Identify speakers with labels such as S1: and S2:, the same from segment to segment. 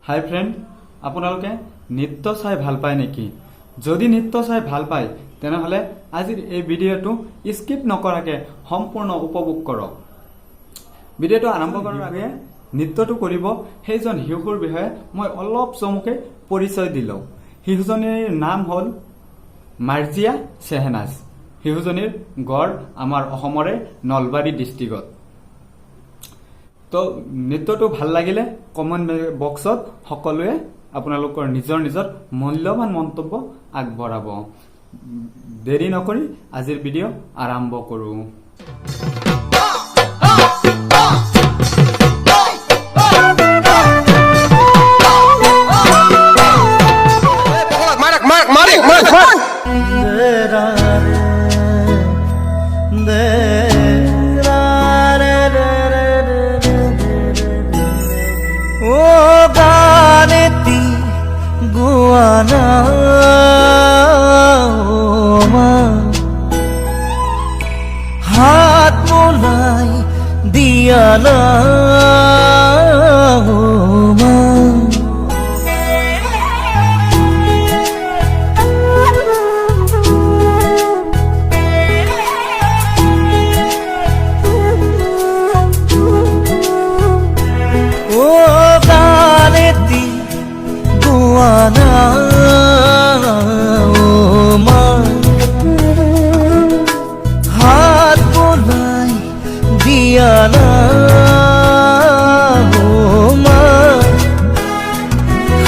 S1: হাই friend, আপোনালোকে নৃত্য চাই ভাল পায় নেকি? যদি নৃত্য চাই ভাল পায় তেনেহলে আজিৰ এই ভিডিঅ'টো স্কিপ নকৰাকৈ সম্পূৰ্ণ উপভোগ কৰক। ভিডিঅ'টো আৰম্ভ কৰাৰ আগে নৃত্যটো কৰিব সেইজন শিশুৰ বিষয়ে মই অলপ চমুকে পৰিচয় দিলোঁ। শিশুজনীৰ নাম হ'ল মাৰ্জিয়া শ্বেহনাজ। শিশুজনীৰ গড় আমাৰ অসমৰে নলবাৰী ডিষ্ট্ৰিক্টত। তো নৃত্যটো ভাল লাগিলে কমেণ্ট বক্সত সকলোৱে আপোনালোকৰ নিজৰ নিজৰ মূল্যৱান মন্তব্য আগবঢ়াব। দেৰি নকৰি আজিৰ ভিডিঅ' আৰম্ভ কৰোঁ।
S2: हाथ मोलाई दिया ना ओ गाने ती गुआना दियाना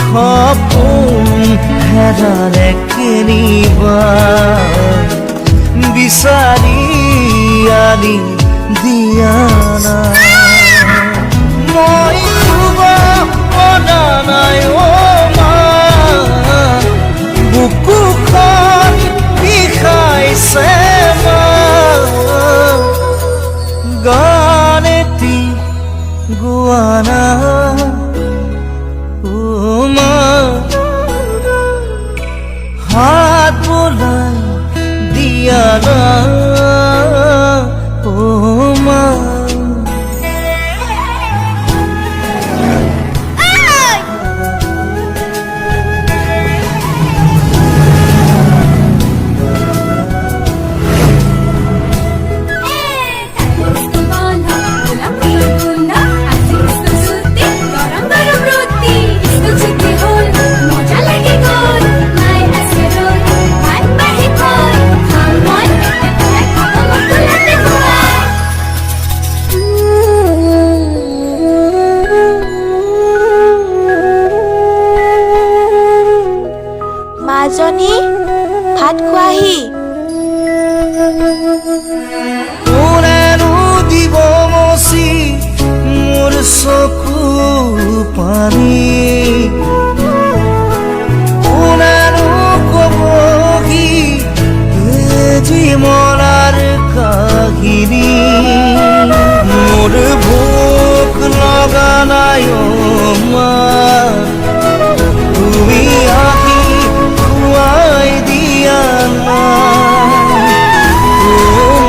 S2: खपुन हेराले किनिबा बिसारी आनी दियाना মই খুব অনা নাই ও মা বুকুখন বিষাইছে মা গানেতি গুয়ানা মা হাত বোলাই দিয়া না ও মা
S3: মাজনী ভাত খোৱাহি।
S2: কোনেনো দিব মচি মোৰ চকু পানী, কোনেনো কব কি জীৱনৰ কাহিনী। মোৰ ভোক লগা নাই অ মা, তুমি আহি খুৱাই দিয়া না ও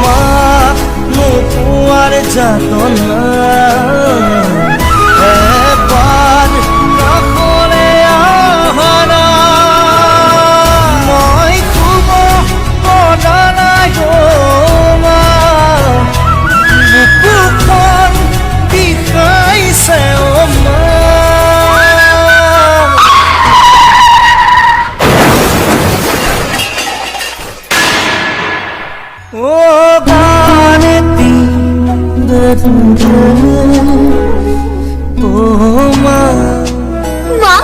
S2: মা নোপোৱাৰ যাতনা এবাৰ নকলে আহানা। মই খুব কনা নাই অ মা বুকুখন বিষাইছে অ মা। ও গানেতি ও মা
S3: মা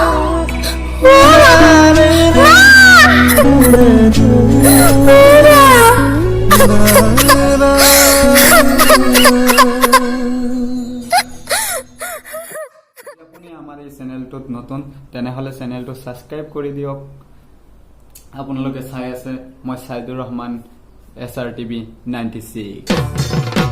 S1: আপুনি আমাৰ এই চেনেলটোত নতুন তেনেহলে চেনেলটো সাবস্ক্ৰাইব কৰি দিয়ক। আপোনালোকে চাই আছে মই সাইদুৰ ৰহমান SRTV 96।